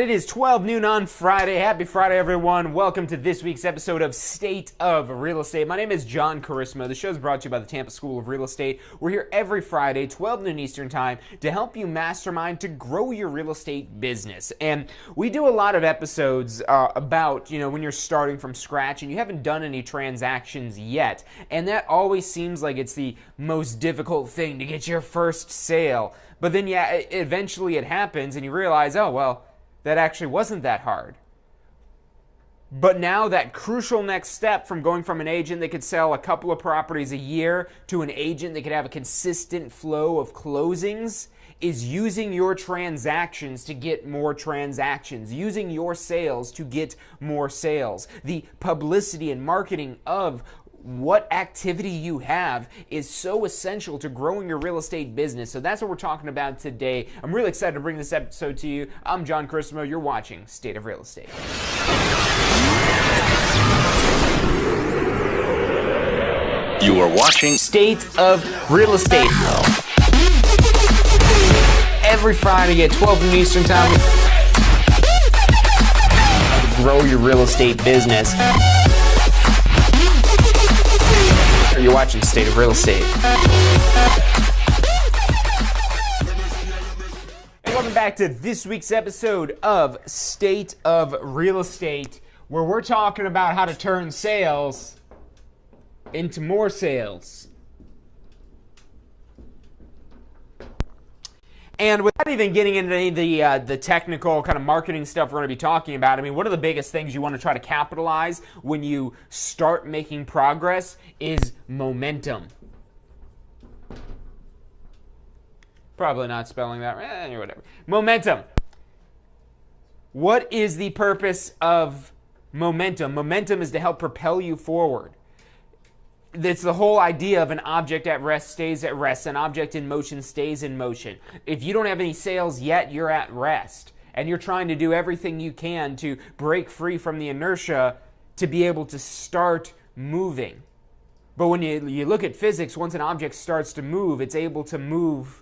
It is 12 noon on Friday. Happy Friday, everyone. Welcome to this week's episode of State of Real Estate. My name is John Charisma. The show is brought to you by the Tampa School of Real Estate. We're here every Friday, 12 noon Eastern Time, to help you mastermind to grow your real estate business. And we do a lot of episodes about, when you're starting from scratch and you haven't done any transactions yet. And that always seems like it's the most difficult thing to get your first sale. But then, eventually it happens and you realize, oh, well, that actually wasn't that hard. But now that crucial next step from going from an agent that could sell a couple of properties a year to an agent that could have a consistent flow of closings is using your transactions to get more transactions, using your sales to get more sales. The publicity and marketing of what activity you have is so essential to growing your real estate business. So that's what we're talking about today. I'm really excited to bring this episode to you. I'm John Charisma. You're watching State of Real Estate. You are watching State of Real Estate. Every Friday at 12 noon Eastern Time. Grow your real estate business. You're watching State of Real Estate. And welcome back to this week's episode of State of Real Estate, where we're talking about how to turn sales into more sales. And without even getting into any of the technical kind of marketing stuff we're going to be talking about, one of the biggest things you want to try to capitalize when you start making progress is momentum. Probably not spelling that right, whatever. Momentum. What is the purpose of momentum? Momentum is to help propel you forward. It's the whole idea of an object at rest stays at rest. An object in motion stays in motion. If you don't have any sales yet, you're at rest. And you're trying to do everything you can to break free from the inertia to be able to start moving. But when you look at physics, once an object starts to move, it's able to move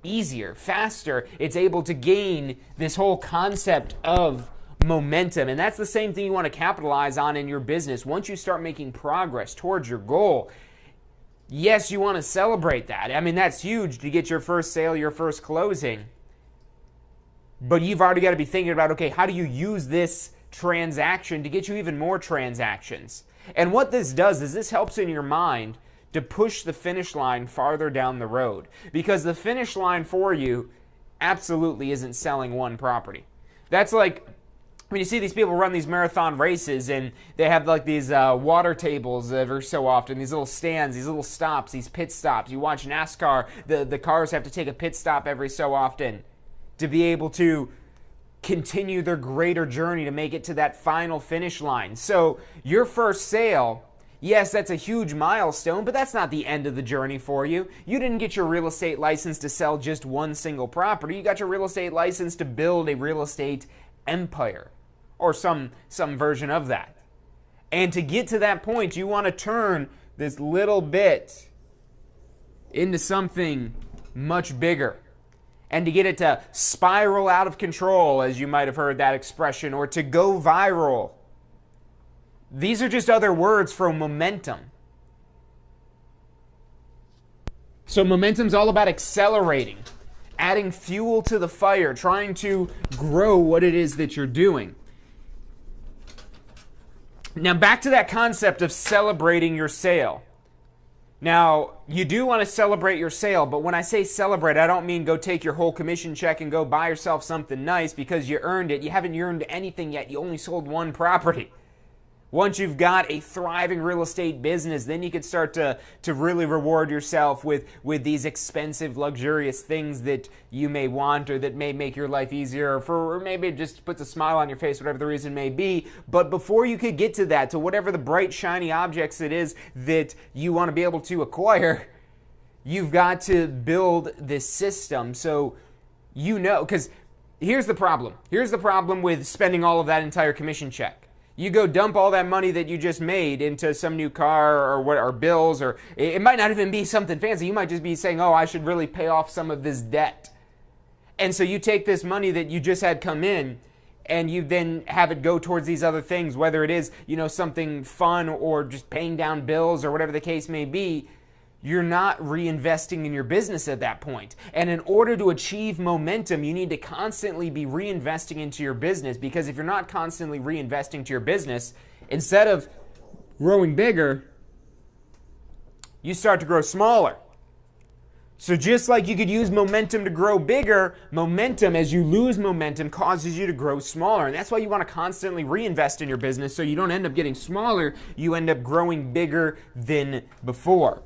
easier, faster. It's able to gain this whole concept of momentum. And that's the same thing you want to capitalize on in your business. Once you start making progress towards your goal, yes, you want to celebrate that. That's huge to get your first sale, your first closing. But you've already got to be thinking about, okay, how do you use this transaction to get you even more transactions? And what this does is this helps in your mind to push the finish line farther down the road. Because the finish line for you absolutely isn't selling one property. That's like, you see these people run these marathon races and they have like these water tables every so often, these little stands, these little stops, these pit stops. You watch NASCAR, the cars have to take a pit stop every so often to be able to continue their greater journey to make it to that final finish line. So your first sale, yes, that's a huge milestone, but that's not the end of the journey for you. You didn't get your real estate license to sell just one single property. You got your real estate license to build a real estate empire. Or some version of that. And to get to that point, you want to turn this little bit into something much bigger. And to get it to spiral out of control, as you might have heard that expression, or to go viral. These are just other words for momentum. So momentum's all about accelerating, adding fuel to the fire, trying to grow what it is that you're doing. Now, back to that concept of celebrating your sale. Now, you do want to celebrate your sale, but when I say celebrate, I don't mean go take your whole commission check and go buy yourself something nice because you earned it. You haven't earned anything yet. You only sold one property. Once you've got a thriving real estate business, then you can start to really reward yourself with these expensive, luxurious things that you may want or that may make your life easier or maybe it just puts a smile on your face, whatever the reason may be. But before you could get to that, to whatever the bright, shiny objects it is that you want to be able to acquire, you've got to build this system so because here's the problem. Here's the problem with spending all of that entire commission check. You go dump all that money that you just made into some new car or bills, or it might not even be something fancy. You might just be saying, oh, I should really pay off some of this debt. And so you take this money that you just had come in and you then have it go towards these other things, whether it is, something fun or just paying down bills or whatever the case may be, you're not reinvesting in your business at that point. And in order to achieve momentum, you need to constantly be reinvesting into your business, because if you're not constantly reinvesting to your business, instead of growing bigger, you start to grow smaller. So just like you could use momentum to grow bigger, momentum, as you lose momentum, causes you to grow smaller. And that's why you want to constantly reinvest in your business, so you don't end up getting smaller, you end up growing bigger than before.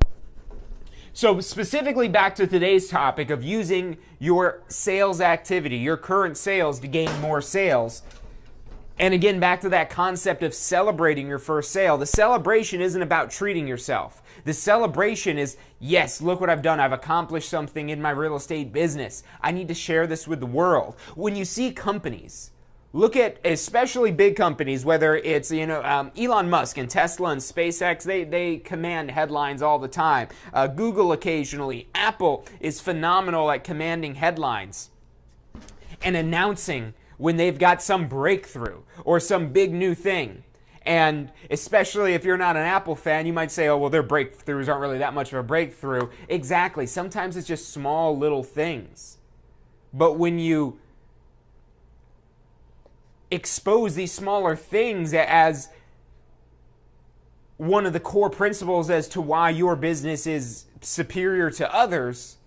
So specifically back to today's topic of using your sales activity, your current sales, to gain more sales. And again, back to that concept of celebrating your first sale. The celebration isn't about treating yourself. The celebration is, yes, look what I've done. I've accomplished something in my real estate business. I need to share this with the world. When you see companies, look at especially big companies, whether it's Elon Musk and Tesla and SpaceX, they command headlines all the time. Google occasionally. Apple is phenomenal at commanding headlines and announcing when they've got some breakthrough or some big new thing. And especially if you're not an Apple fan, you might say, oh, well, their breakthroughs aren't really that much of a breakthrough. Exactly. Sometimes it's just small little things. But when you expose these smaller things as one of the core principles as to why your business is superior to others,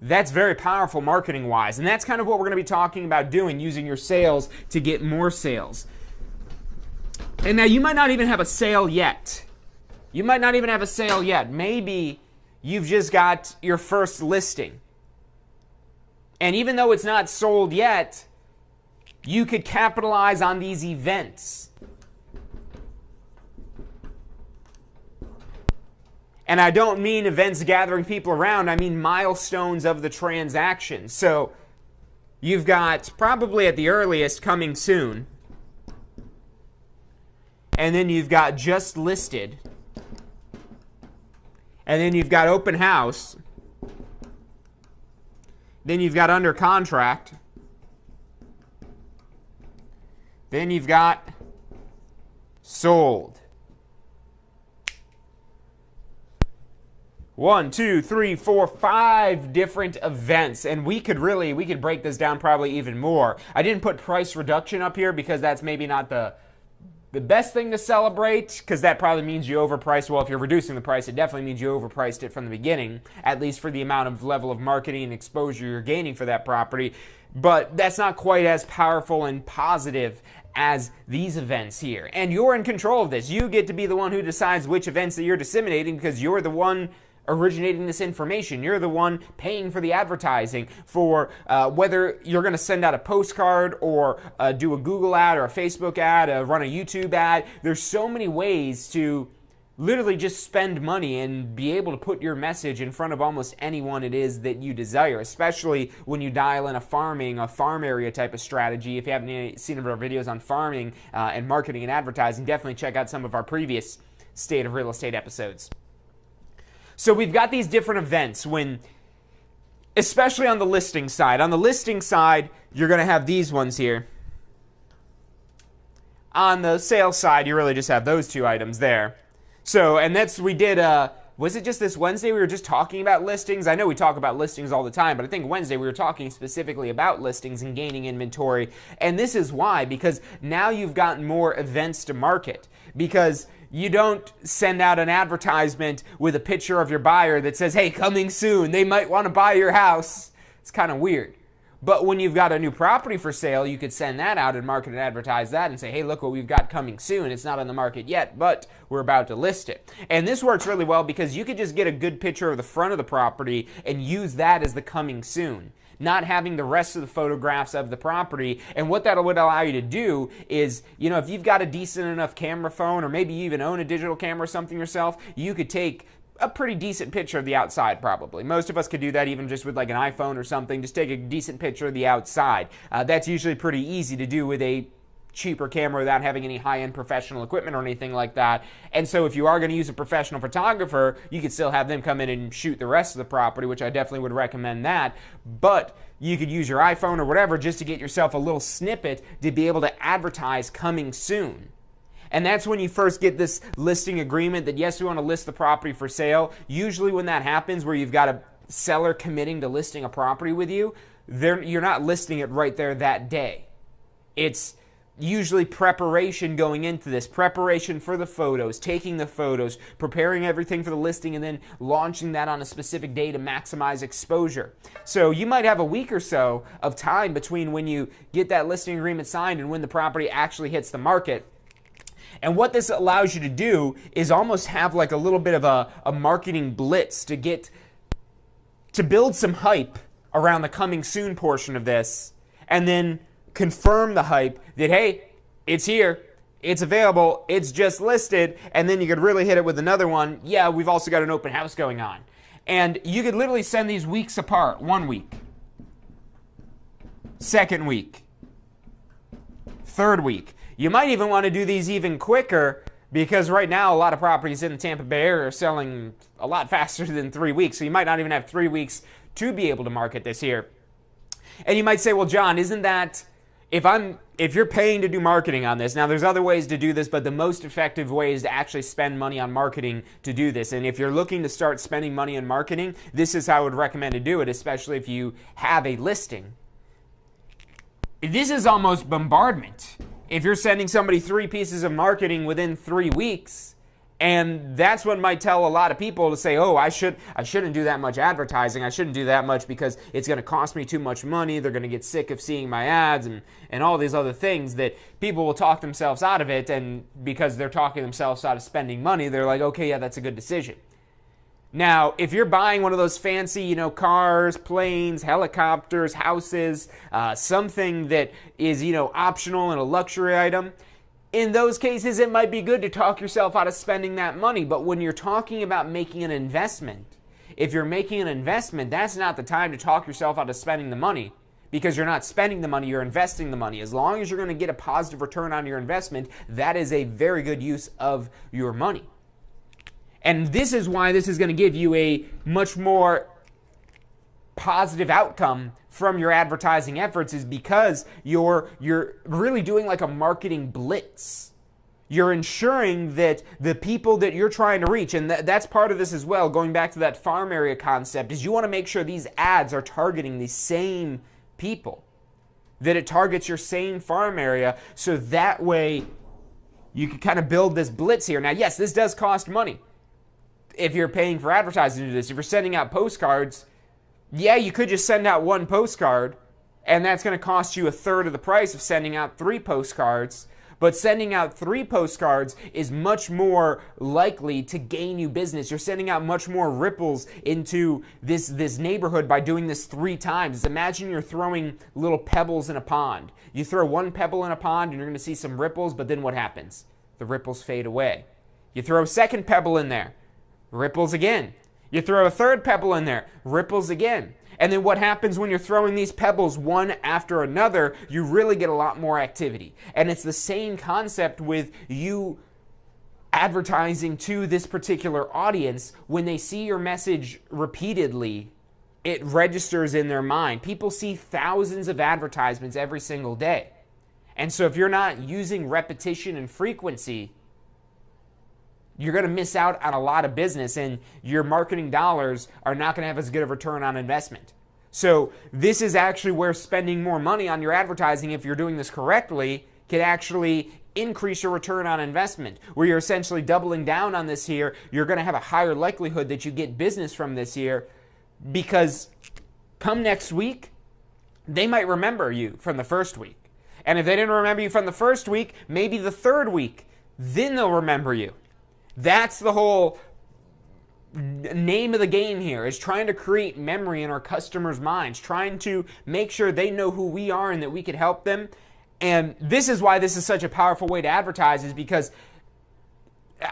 that's very powerful marketing-wise. And that's kind of what we're going to be talking about doing, using your sales to get more sales. And now you might not even have a sale yet. Maybe you've just got your first listing. And even though it's not sold yet, you could capitalize on these events. And I don't mean events gathering people around, I mean milestones of the transaction. So you've got probably at the earliest coming soon. And then you've got just listed. And then you've got open house. Then you've got under contract. Then you've got sold. 1, 2, 3, 4, 5 different events. And we could break this down probably even more. I didn't put price reduction up here because that's maybe not the best thing to celebrate, because that probably means you overpriced. Well, if you're reducing the price, it definitely means you overpriced it from the beginning, at least for the amount of level of marketing and exposure you're gaining for that property. But that's not quite as powerful and positive as these events here. And you're in control of this. You get to be the one who decides which events that you're disseminating, because you're the one originating this information. You're the one paying for the advertising, for whether you're going to send out a postcard or do a Google ad or a Facebook ad, run a YouTube ad. There's so many ways to literally just spend money and be able to put your message in front of almost anyone it is that you desire, especially when you dial in a farm area type of strategy. If you haven't seen our videos on farming and marketing and advertising, definitely check out some of our previous State of Real Estate episodes. So we've got these different events especially on the listing side. On the listing side, you're going to have these ones here. On the sales side, you really just have those two items there. So, and was it just this Wednesday we were just talking about listings? I know we talk about listings all the time, but I think Wednesday we were talking specifically about listings and gaining inventory. And this is why, because now you've gotten more events to market. Because you don't send out an advertisement with a picture of your buyer that says, hey, coming soon, they might want to buy your house. It's kind of weird. But when you've got a new property for sale, you could send that out and market and advertise that and say, hey, look what we've got coming soon. It's not on the market yet, but we're about to list it. And this works really well because you could just get a good picture of the front of the property and use that as the coming soon, not having the rest of the photographs of the property. And what that would allow you to do is, if you've got a decent enough camera phone, or maybe you even own a digital camera or something yourself, you could take a pretty decent picture of the outside probably. Most of us could do that even just with like an iPhone or something. Just take a decent picture of the outside. That's usually pretty easy to do with a cheaper camera without having any high-end professional equipment or anything like that. And so if you are going to use a professional photographer, you could still have them come in and shoot the rest of the property, which I definitely would recommend that. But you could use your iPhone or whatever just to get yourself a little snippet to be able to advertise coming soon. And that's when you first get this listing agreement that, yes, we want to list the property for sale. Usually when that happens, where you've got a seller committing to listing a property with you, you're not listing it right there that day. It's usually preparation going into this, preparation for the photos, taking the photos, preparing everything for the listing, and then launching that on a specific day to maximize exposure. So you might have a week or so of time between when you get that listing agreement signed and when the property actually hits the market. And what this allows you to do is almost have like a little bit of a marketing blitz to build some hype around the coming soon portion of this, and then confirm the hype that, hey, it's here, it's available, it's just listed, and then you could really hit it with another one. Yeah, we've also got an open house going on. And you could literally send these weeks apart. 1 week, second week, third week. You might even want to do these even quicker, because right now a lot of properties in the Tampa Bay area are selling a lot faster than 3 weeks. So you might not even have 3 weeks to be able to market this here. And you might say, well, John, isn't that, if you're paying to do marketing on this, now there's other ways to do this, but the most effective way is to actually spend money on marketing to do this. And if you're looking to start spending money on marketing, this is how I would recommend to do it, especially if you have a listing. This is almost bombardment. If you're sending somebody 3 pieces of marketing within 3 weeks, and that's what might tell a lot of people to say, oh, I shouldn't do that much advertising. I shouldn't do that much because it's going to cost me too much money. They're going to get sick of seeing my ads and all these other things, that people will talk themselves out of it. And because they're talking themselves out of spending money, they're like, okay, yeah, that's a good decision. Now, if you're buying one of those fancy, cars, planes, helicopters, houses, something that is, optional and a luxury item, in those cases, it might be good to talk yourself out of spending that money. But when you're talking about making an investment, if you're making an investment, that's not the time to talk yourself out of spending the money, because you're not spending the money, you're investing the money. As long as you're going to get a positive return on your investment, that is a very good use of your money. And this is why this is going to give you a much more positive outcome from your advertising efforts, is because you're really doing like a marketing blitz. You're ensuring that the people that you're trying to reach, and that's part of this as well, going back to that farm area concept, is you want to make sure these ads are targeting the same people, that it targets your same farm area, so that way you can kind of build this blitz here. Now, yes, this does cost money. If you're paying for advertising to do this, if you're sending out postcards, yeah, you could just send out 1 postcard, and that's going to cost you 1/3 of the price of sending out 3 postcards. But sending out 3 postcards is much more likely to gain you business. You're sending out much more ripples into this neighborhood by doing this 3 times. Imagine you're throwing little pebbles in a pond. You throw 1 pebble in a pond, and you're going to see some ripples, but then what happens? The ripples fade away. You throw a second pebble in there, ripples again. You throw a 3rd pebble in there, ripples again. And then what happens when you're throwing these pebbles one after another? You really get a lot more activity. And it's the same concept with you advertising to this particular audience. When they see your message repeatedly, it registers in their mind. People see thousands of advertisements every single day. And so if you're not using repetition and frequency, you're going to miss out on a lot of business, and your marketing dollars are not going to have as good of a return on investment. So this is actually where spending more money on your advertising, if you're doing this correctly, can actually increase your return on investment, where you're essentially doubling down on this here. You're going to have a higher likelihood that you get business from this here, because come next week, they might remember you from the first week. And if they didn't remember you from the first week, maybe the 3rd week, then they'll remember you. That's the whole name of the game here, is trying to create memory in our customers' minds, trying to make sure they know who we are and that we can help them. And this is why this is such a powerful way to advertise, is because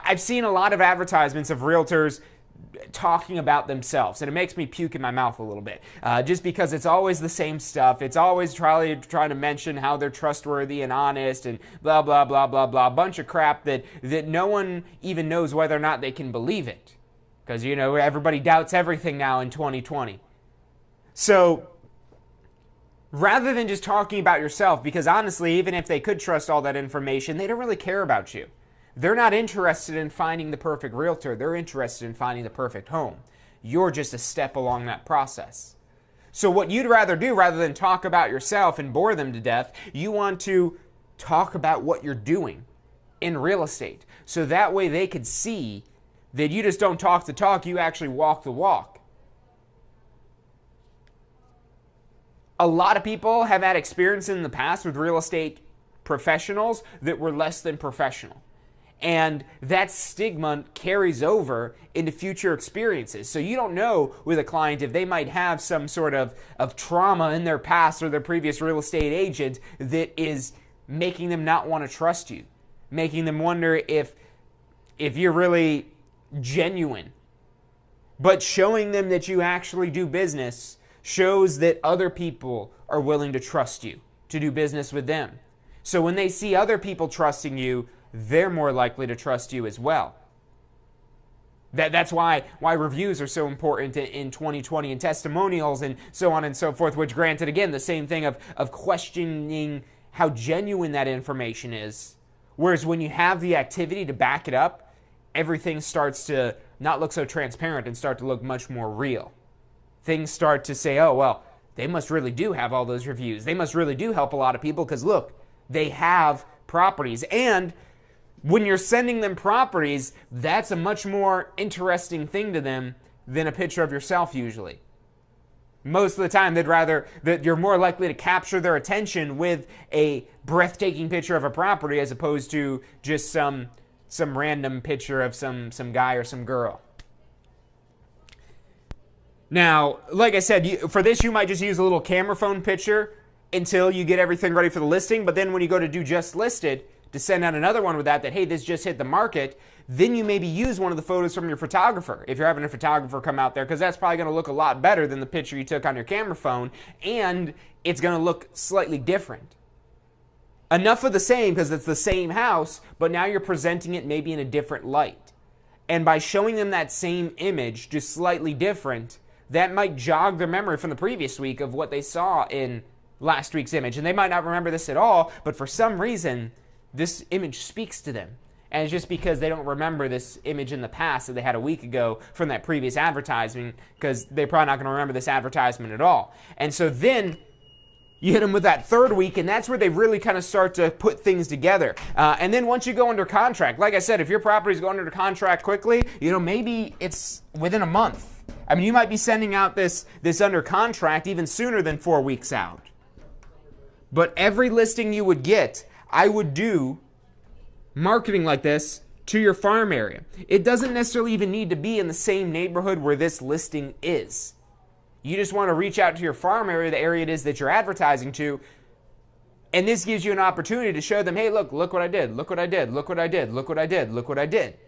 I've seen a lot of advertisements of realtors talking about themselves, and it makes me puke in my mouth a little bit, just because it's always the same stuff. It's always trying to mention how they're trustworthy and honest and blah, blah, blah, blah, blah, a bunch of crap that no one even knows whether or not they can believe it, because, you know, everybody doubts everything now in 2020. So rather than just talking about yourself, because honestly, even if they could trust all that information, they don't really care about you. They're not interested in finding the perfect realtor. They're interested in finding the perfect home. You're just a step along that process. So what you'd rather do, rather than talk about yourself and bore them to death, you want to talk about what you're doing in real estate. So that way they could see that you just don't talk the talk, you actually walk the walk. A lot of people have had experience in the past with real estate professionals that were less than professional. And that stigma carries over into future experiences. So you don't know with a client if they might have some sort of trauma in their past or their previous real estate agent that is making them not want to trust you, making them wonder if you're really genuine. But showing them that you actually do business shows that other people are willing to trust you, to do business with them. So when they see other people trusting you, they're more likely to trust you as well. That's why reviews are so important in 2020, and testimonials and so on and so forth, which granted, again, the same thing of questioning how genuine that information is. Whereas when you have the activity to back it up, everything starts to not look so transparent and start to look much more real. Things start to say, oh, well, they must really do have all those reviews. They must really do help a lot of people because, look, they have properties. And when you're sending them properties, that's a much more interesting thing to them than a picture of yourself usually. Most of the time, they'd rather that you're more likely to capture their attention with a breathtaking picture of a property as opposed to just some random picture of some guy or some girl. Now, like I said, for this, you might just use a little camera phone picture until you get everything ready for the listing. But then when you go to do just listed, to send out another one with that, hey, this just hit the market, then you maybe use one of the photos from your photographer, if you're having a photographer come out there, because that's probably going to look a lot better than the picture you took on your camera phone, and it's going to look slightly different. Enough of the same, because it's the same house, but now you're presenting it maybe in a different light. And by showing them that same image, just slightly different, that might jog their memory from the previous week of what they saw in last week's image. And they might not remember this at all, but for some reason, this image speaks to them. And it's just because they don't remember this image in the past that they had a week ago from that previous advertisement, because they're probably not going to remember this advertisement at all. And so then you hit them with that third week, and that's where they really kind of start to put things together. And then once you go under contract, like I said, if your property's going under contract quickly, maybe it's within a month. I mean, you might be sending out this under contract even sooner than 4 weeks out. But every listing you would get, I would do marketing like this to your farm area. It doesn't necessarily even need to be in the same neighborhood where this listing is. You just want to reach out to your farm area, the area it is that you're advertising to, and this gives you an opportunity to show them, hey, look what I did, look what I did, look what I did, look what I did, look what I did.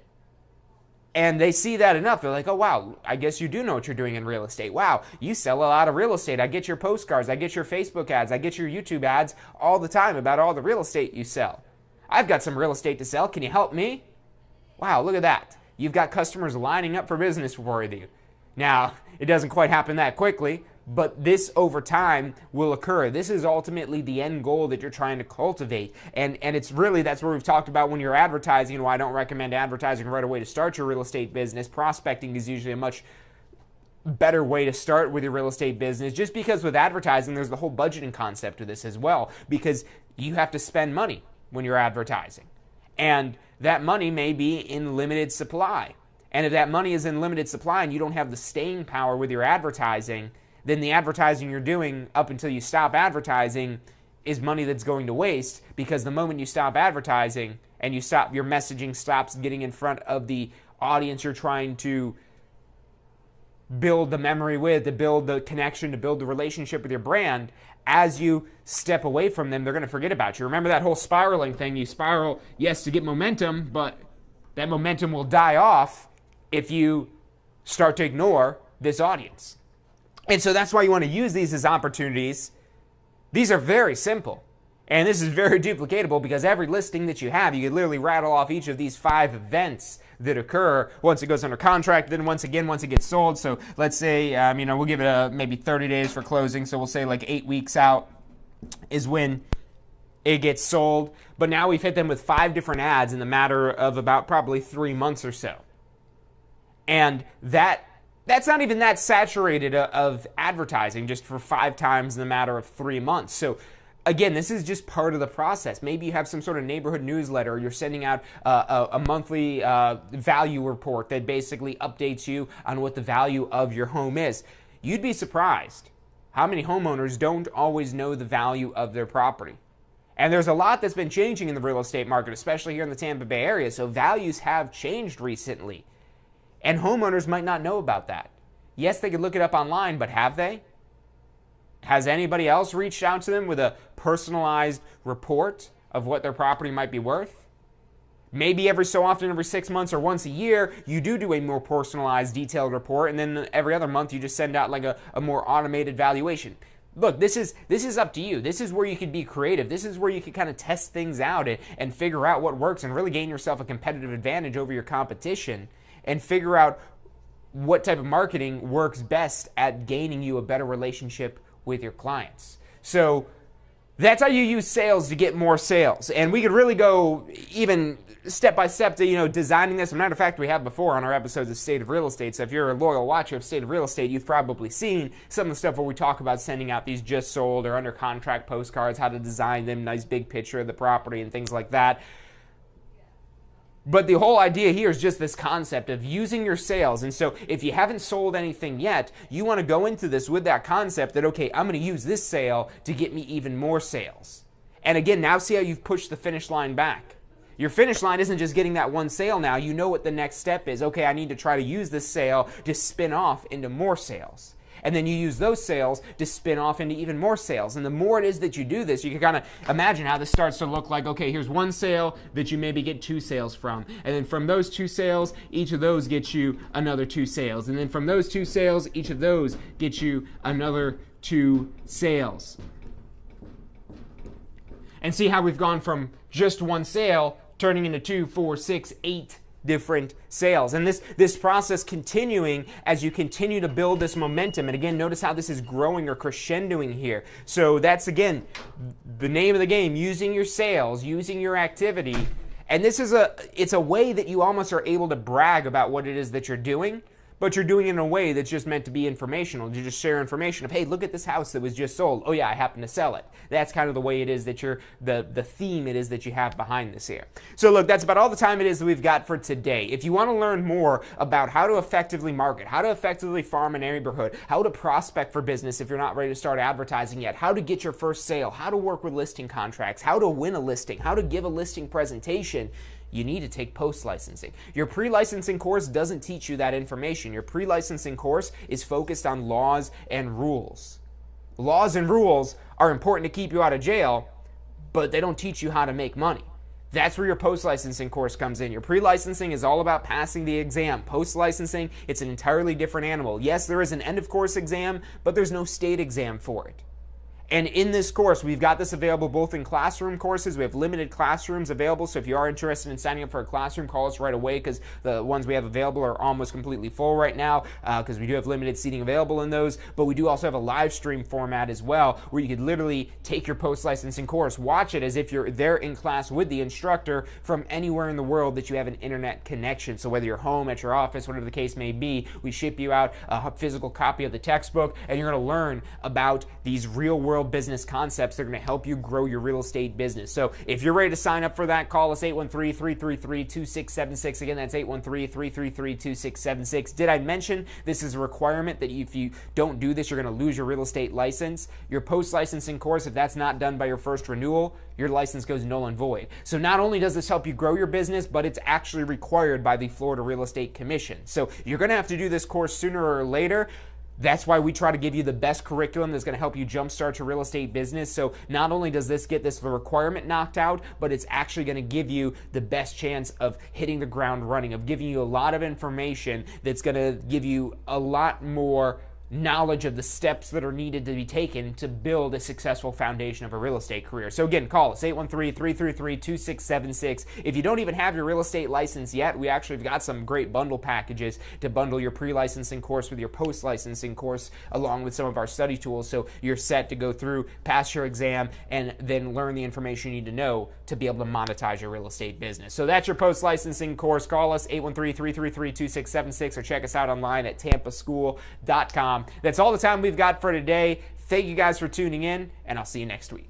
And they see that enough. They're like, oh, wow, I guess you do know what you're doing in real estate. Wow, you sell a lot of real estate. I get your postcards. I get your Facebook ads. I get your YouTube ads all the time about all the real estate you sell. I've got some real estate to sell. Can you help me? Wow, look at that. You've got customers lining up for business with you. Now, it doesn't quite happen that quickly, but this over time will occur. This is ultimately the end goal that you're trying to cultivate. And it's really, that's where we've talked about when you're advertising and why I don't recommend advertising right away to start your real estate business. Prospecting is usually a much better way to start with your real estate business, just because with advertising, there's the whole budgeting concept of this as well, because you have to spend money when you're advertising. And that money may be in limited supply. And if that money is in limited supply and you don't have the staying power with your advertising, then the advertising you're doing up until you stop advertising is money that's going to waste, because the moment you stop advertising and your messaging stops getting in front of the audience you're trying to build the memory with, to build the connection, to build the relationship with your brand, as you step away from them, they're going to forget about you. Remember that whole spiraling thing? You spiral, yes, to get momentum, but that momentum will die off if you start to ignore this audience. And so that's why you want to use these as opportunities. These are very simple. And this is very duplicatable because every listing that you have, you could literally rattle off each of these 5 events that occur once it goes under contract, then once it gets sold. So let's say, we'll give it maybe 30 days for closing. So we'll say like 8 weeks out is when it gets sold. But now we've hit them with 5 different ads in the matter of about probably 3 months or so. And that's not even that saturated of advertising just for 5 times in the matter of 3 months. So again, this is just part of the process. Maybe you have some sort of neighborhood newsletter. You're sending out a monthly value report that basically updates you on what the value of your home is. You'd be surprised how many homeowners don't always know the value of their property. And there's a lot that's been changing in the real estate market, especially here in the Tampa Bay area. So values have changed recently. And homeowners might not know about that. Yes, they could look it up online, but have they? Has anybody else reached out to them with a personalized report of what their property might be worth? Maybe every so often, every 6 months or once a year, you do a more personalized, detailed report, and then every other month you just send out like a more automated valuation. Look, this is up to you. This is where you could be creative. This is where you could kind of test things out and figure out what works and really gain yourself a competitive advantage over your competition and figure out what type of marketing works best at gaining you a better relationship with your clients. So that's how you use sales to get more sales. And we could really go even step by step to, designing this. As a matter of fact, we have before on our episodes of State of Real Estate. So if you're a loyal watcher of State of Real Estate, you've probably seen some of the stuff where we talk about sending out these just sold or under contract postcards, how to design them, nice big picture of the property and things like that. But the whole idea here is just this concept of using your sales. And so if you haven't sold anything yet, you want to go into this with that concept that, okay, I'm going to use this sale to get me even more sales. And again, now see how you've pushed the finish line back. Your finish line isn't just getting that one sale now. You know what the next step is. Okay, I need to try to use this sale to spin off into more sales. And then you use those sales to spin off into even more sales. And the more it is that you do this, you can kind of imagine how this starts to look like, okay, here's one sale that you maybe get 2 sales from. And then from those 2 sales, each of those gets you another 2 sales. And then from those 2 sales, each of those gets you another 2 sales. And see how we've gone from just one sale turning into 2, 4, 6, 8 different sales. And this process continuing as you continue to build this momentum. And again, notice how this is growing or crescendoing here. So that's, again, the name of the game, using your sales, using your activity. And this is it's a way that you almost are able to brag about what it is that you're doing, but you're doing it in a way that's just meant to be informational. You just share information of, hey, look at this house that was just sold. Oh yeah, I happen to sell it. That's kind of the way it is that the theme it is that you have behind this here. So look, that's about all the time it is that we've got for today. If you want to learn more about how to effectively market, how to effectively farm a neighborhood, how to prospect for business if you're not ready to start advertising yet, how to get your first sale, how to work with listing contracts, how to win a listing, how to give a listing presentation, you need to take post-licensing. Your pre-licensing course doesn't teach you that information. Your pre-licensing course is focused on laws and rules. Laws and rules are important to keep you out of jail, but they don't teach you how to make money. That's where your post-licensing course comes in. Your pre-licensing is all about passing the exam. Post-licensing, it's an entirely different animal. Yes, there is an end-of-course exam, but there's no state exam for it. And in this course, we've got this available both in classroom courses. We have limited classrooms available. So if you are interested in signing up for a classroom, call us right away because the ones we have available are almost completely full right now because we do have limited seating available in those. But we do also have a live stream format as well where you could literally take your post-licensing course, watch it as if you're there in class with the instructor from anywhere in the world that you have an internet connection. So whether you're home, at your office, whatever the case may be, we ship you out a physical copy of the textbook and you're going to learn about these real-world business concepts that are going to help you grow your real estate business. So if you're ready to sign up for that, call us 813-333-2676. Again, that's 813-333-2676. Did I mention this is a requirement that if you don't do this, you're going to lose your real estate license? Your post-licensing course, if that's not done by your first renewal, your license goes null and void. So not only does this help you grow your business, but it's actually required by the Florida Real Estate Commission. So you're going to have to do this course sooner or later. That's why we try to give you the best curriculum that's going to help you jumpstart your real estate business. So not only does this get the requirement knocked out, but it's actually going to give you the best chance of hitting the ground running, of giving you a lot of information that's going to give you a lot more knowledge of the steps that are needed to be taken to build a successful foundation of a real estate career. So again, call us 813-333-2676. If you don't even have your real estate license yet, we actually have got some great bundle packages to bundle your pre-licensing course with your post-licensing course along with some of our study tools, so you're set to go through, pass your exam, and then learn the information you need to know to be able to monetize your real estate business. So that's your post-licensing course. Call us 813-333-2676 or check us out online at tampaschool.com. That's all the time we've got for today. Thank you guys for tuning in, and I'll see you next week.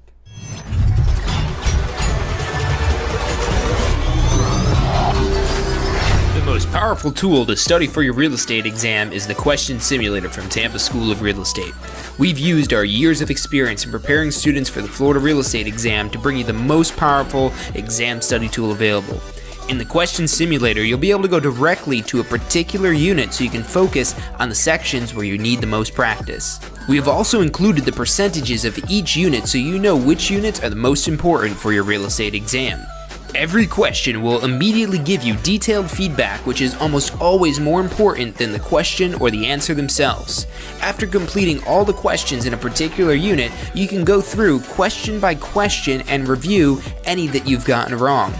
The most powerful tool to study for your real estate exam is the Question Simulator from Tampa School of Real Estate. We've used our years of experience in preparing students for the Florida real estate exam to bring you the most powerful exam study tool available. In the Question Simulator, you'll be able to go directly to a particular unit so you can focus on the sections where you need the most practice. We have also included the percentages of each unit so you know which units are the most important for your real estate exam. Every question will immediately give you detailed feedback, which is almost always more important than the question or the answer themselves. After completing all the questions in a particular unit, you can go through question by question and review any that you've gotten wrong.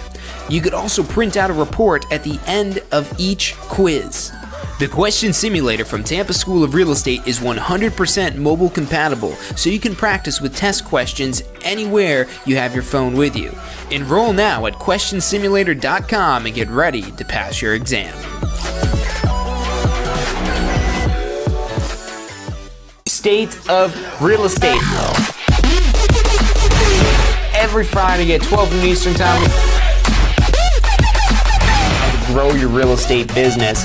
You could also print out a report at the end of each quiz. The Question Simulator from Tampa School of Real Estate is 100% mobile compatible, so you can practice with test questions anywhere you have your phone with you. Enroll now at questionsimulator.com and get ready to pass your exam. State of Real Estate. Every Friday at 12 noon Eastern Time. Grow your real estate business.